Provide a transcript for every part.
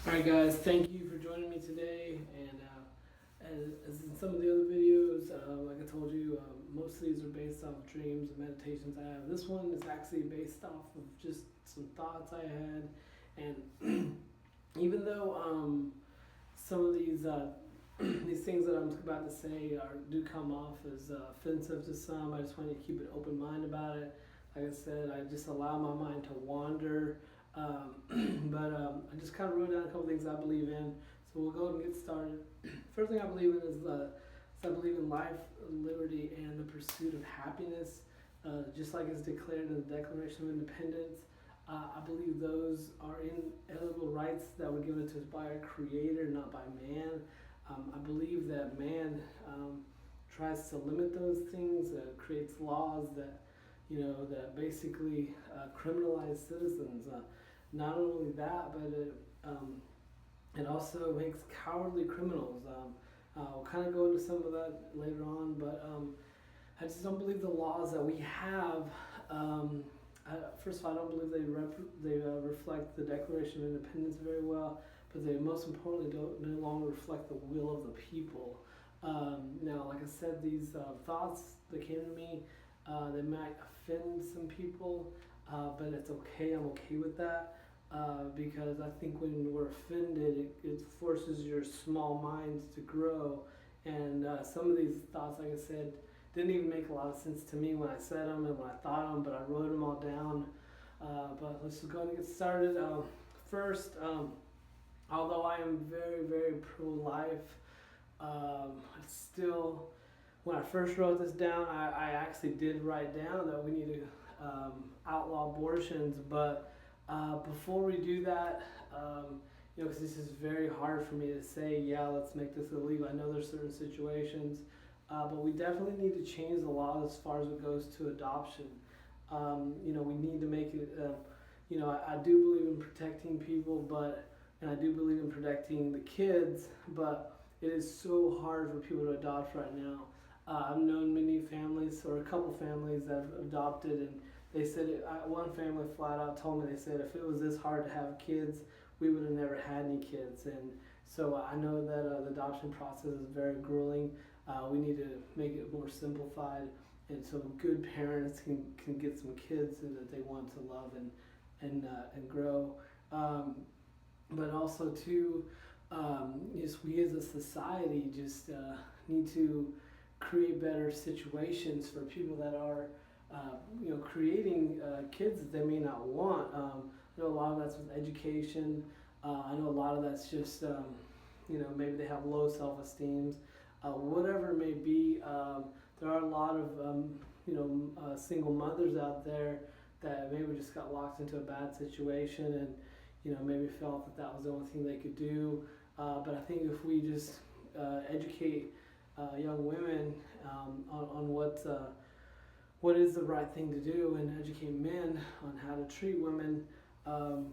All right, guys. Thank you for joining me today. And as in some of the other videos, like I told you, most of these are based off dreams and meditations I have. This one is actually based off of just some thoughts I had, and even though some of these these things that I'm about to say do come off as offensive to some, I just want you to keep an open mind about it. Like I said, I just allow my mind to wander. But I just kind of wrote down a couple things I believe in. So we'll go ahead and get started. First thing I believe in is I believe in life, liberty, and the pursuit of happiness, just like it's declared in the Declaration of Independence. I believe those are inalienable rights that were given to us by our Creator, not by man. I believe that man tries to limit those things, creates laws that basically criminalize citizens. Not only that, but it also makes cowardly criminals. We'll kind of go into some of that later on, but I just don't believe the laws that we have. First of all, I don't believe they reflect the Declaration of Independence very well, but they most importantly don't no longer reflect the will of the people. Now, like I said, these thoughts that came to me, they might offend some people, but it's okay. I'm okay with that. Because I think when we're offended, it forces your small minds to grow. And some of these thoughts, like I said, didn't even make a lot of sense to me when I said them and when I thought them, but I wrote them all down. But let's just go and get started. First, although I am very, very pro-life, still, when I first wrote this down, I actually did write down that we need to outlaw abortions, but before we do that, because this is very hard for me to say, yeah, let's make this illegal. I know there's certain situations, but we definitely need to change the law as far as it goes to adoption. We need to make it. I do believe in protecting people, and I do believe in protecting the kids, but it is so hard for people to adopt right now. I've known many families, or a couple families, that have adopted, and they said one family flat out told me, they said if it was this hard to have kids, we would have never had any kids. And so I know that the adoption process is very grueling. We need to make it more simplified, and so good parents can get some kids that they want to love and grow. But also too, just we as a society just need to create better situations for people that are creating kids that they may not want. I know a lot of that's with education. I know a lot of that's just maybe they have low self-esteem. Whatever it may be, there are a lot of single mothers out there that maybe just got locked into a bad situation and maybe felt that was the only thing they could do. But I think if we just educate young women on what is the right thing to do, and educate men on how to treat women. And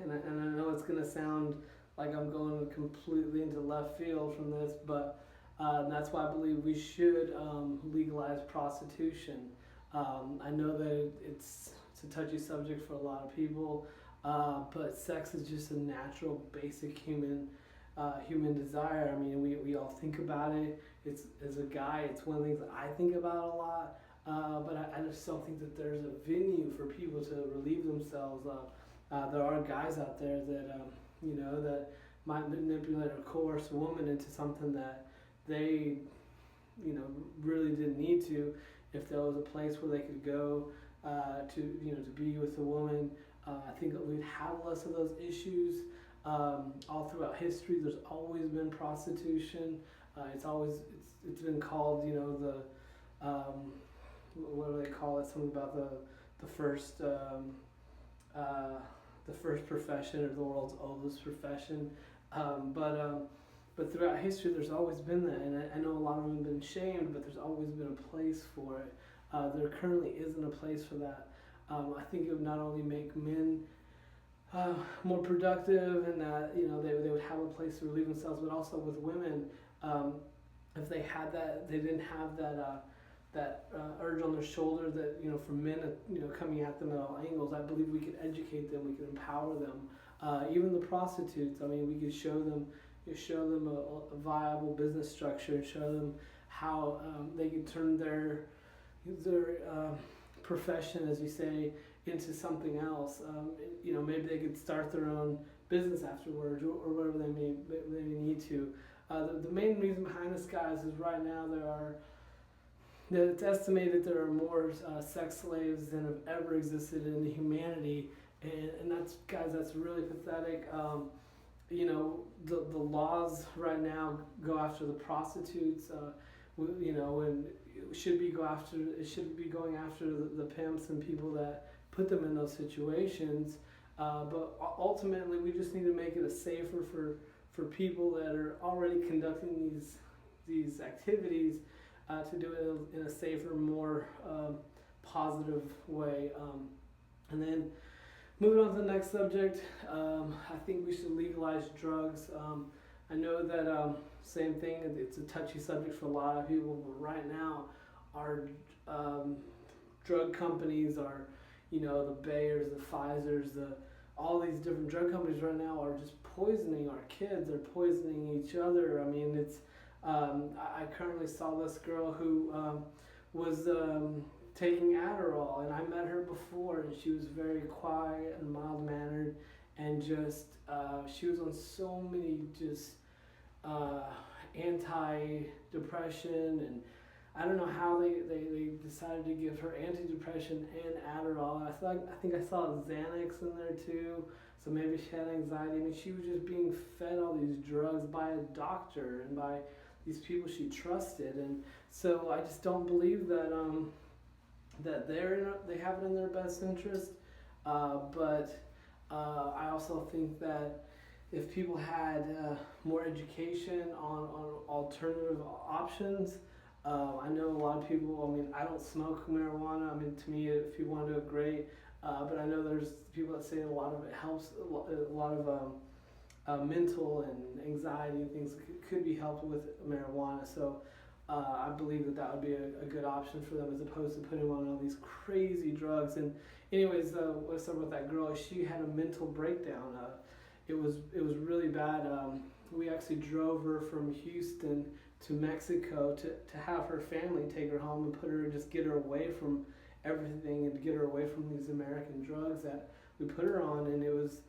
I know it's going to sound like I'm going completely into left field from this, but that's why I believe we should legalize prostitution. I know that it's a touchy subject for a lot of people, but sex is just a natural, basic human desire. I mean, we all think about it. It's as a guy, it's one of the things that I think about a lot. But I just don't think that there's a venue for people to relieve themselves. There are guys out there that that might manipulate or coerce a woman into something that they really didn't need to. If there was a place where they could go to be with a woman, I think that we'd have less of those issues. All throughout history, there's always been prostitution. It's been called what do they call it? Something about the first the first profession, or the world's oldest profession. But throughout history, there's always been that, and I know a lot of them have been shamed, but there's always been a place for it. There currently isn't a place for that. I think it would not only make men more productive, and that they would have a place to relieve themselves, but also with women, if they had that, they didn't have urge on their shoulder that, from men, coming at them at all angles. I believe we could educate them, we could empower them. Even the prostitutes, I mean, we could show them a viable business structure, show them how they could turn their profession, as you say, into something else. Maybe they could start their own business afterwards, or whatever they may need to. The main reason behind this, guys, is right now it's estimated there are more sex slaves than have ever existed in humanity, and that's really pathetic. The laws right now go after the prostitutes, and it should be going after the pimps and people that put them in those situations. But ultimately, we just need to make it safer for people that are already conducting these activities to do it in a safer, more positive way. And then moving on to the next subject, I think we should legalize drugs. I know that same thing. It's a touchy subject for a lot of people, but right now, our drug companies are, the Bayers, the Pfizers, all these different drug companies right now are just poisoning our kids. They're poisoning each other. I mean, it's. I currently saw this girl who was taking Adderall, and I met her before, and she was very quiet and mild-mannered, and just she was on so many just anti-depression, and I don't know how they decided to give her antidepressant and Adderall. I think I saw Xanax in there too, so maybe she had anxiety. I mean, she was just being fed all these drugs by a doctor and by these people she trusted, and so I just don't believe that that they have it in their best interest. But I also think that if people had more education on alternative options. I know a lot of people, I mean, I don't smoke marijuana. I mean, to me, if you want to do it, great. But I know there's people that say a lot of it helps, a lot of mental and anxiety and things could be helped with marijuana. So I believe that would be a good option for them as opposed to putting them on all these crazy drugs. And anyways, what's up with that girl? She had a mental breakdown. It was really bad. We actually drove her from Houston to Mexico to have her family take her home and just get her away from everything and get her away from these American drugs that we put her on. And it was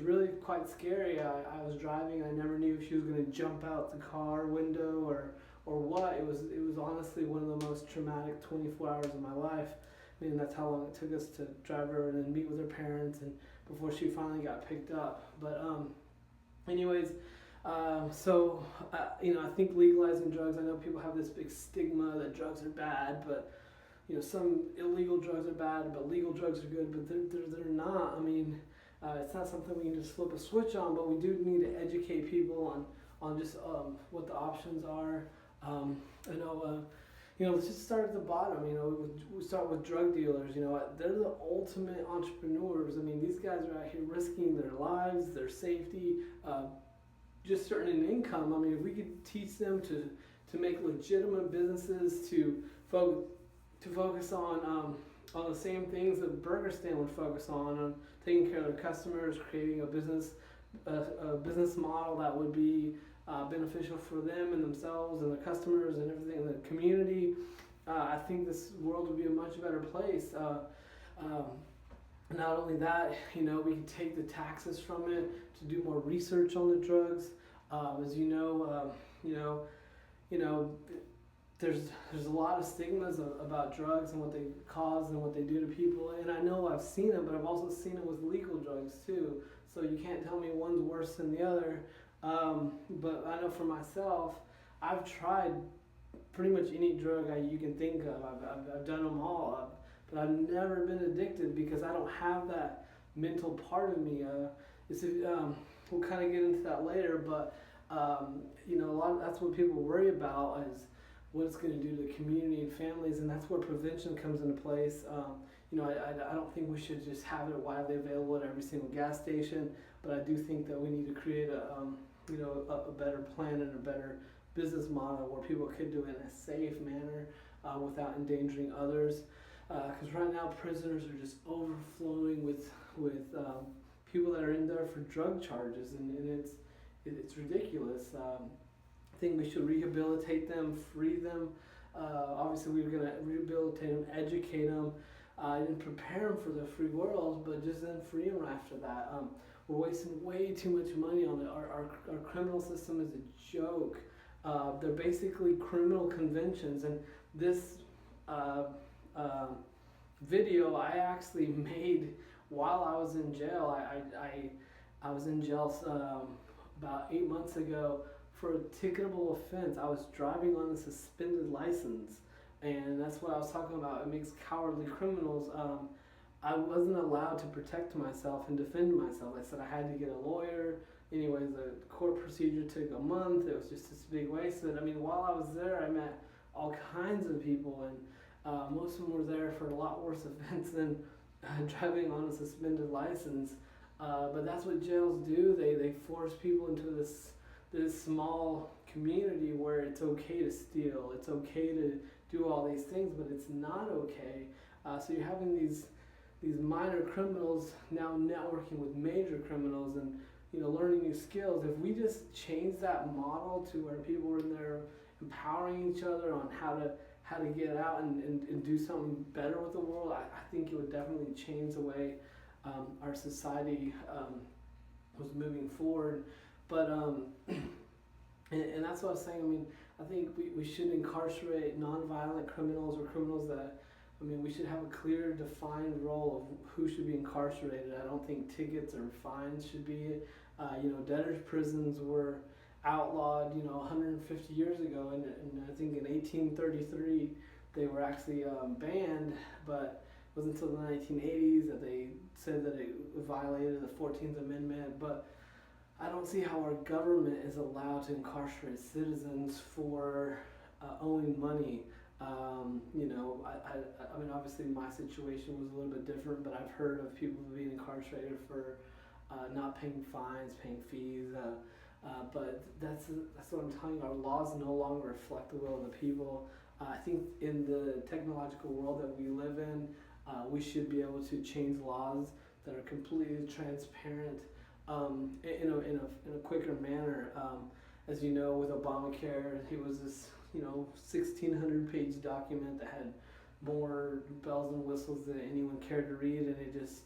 really quite scary. I was driving. I never knew if she was going to jump out the car window or what. It was honestly one of the most traumatic 24 hours of my life. I mean, that's how long it took us to drive her and then meet with her parents and before she finally got picked up. But anyways, I think legalizing drugs, I know people have this big stigma that drugs are bad, but some illegal drugs are bad, but legal drugs are good, but they're not. I mean, it's not something we can just flip a switch on, but we do need to educate people on just what the options are. I know, let's just start at the bottom. We start with drug dealers. They're the ultimate entrepreneurs. I mean, these guys are out here risking their lives, their safety, just earning income. I mean, if we could teach them to make legitimate businesses, to focus on the same things that Burger Stand would focus on taking care of their customers, creating a business model that would be beneficial for them and themselves and their customers and everything in the community. I think this world would be a much better place. Not only that, we can take the taxes from it to do more research on the drugs. As there's a lot of stigmas about drugs and what they cause and what they do to people. And I know I've seen it, but I've also seen it with legal drugs too. So you can't tell me one's worse than the other. But I know for myself, I've tried pretty much any drug you can think of. I've done them all. But I've never been addicted because I don't have that mental part of me. We'll kind of get into that later, but that's what people worry about is what it's going to do to the community and families, and that's where prevention comes into place. I don't think we should just have it widely available at every single gas station, but I do think that we need to create a better plan and a better business model where people could do it in a safe manner. without endangering others. Because right now prisoners are just overflowing with people that are in there for drug charges, and it's ridiculous. I think we should rehabilitate them, free them. Obviously, we're going to rehabilitate them, educate them, and prepare them for the free world, but just then free them after that. We're wasting way too much money on it. Our criminal system is a joke. They're basically criminal conventions, and this video I actually made while I was in jail. I was in jail about 8 months ago for a ticketable offense. I was driving on a suspended license, and that's what I was talking about. It makes cowardly criminals. I wasn't allowed to protect myself and defend myself. I said I had to get a lawyer. Anyways, the court procedure took a month. It was just this big waste. I mean, while I was there, I met all kinds of people, and most of them were there for a lot worse offense than driving on a suspended license. But that's what jails do. They force people into this small community where it's okay to steal, it's okay to do all these things, but it's not okay. So you're having these minor criminals now networking with major criminals, and learning new skills. If we just change that model to where people are in there empowering each other on how to get out and do something better with the world, I think it would definitely change the way our society was moving forward. But and that's what I was saying. I mean, I think we should incarcerate nonviolent criminals, or criminals that, we should have a clear, defined role of who should be incarcerated. I don't think tickets or fines should be it. Debtors' prisons were outlawed, 150 years ago, and I think in 1833 they were actually banned, but it wasn't until the 1980s that they said that it violated the 14th Amendment. But I don't see how our government is allowed to incarcerate citizens for owing money. I mean, obviously my situation was a little bit different, but I've heard of people being incarcerated for not paying fines, paying fees. But that's what I'm telling you. Our laws no longer reflect the will of the people. I think in the technological world that we live in, we should be able to change laws that are completely transparent, in a quicker manner. As you know, with Obamacare, it was this 1,600-page document that had more bells and whistles than anyone cared to read, and it just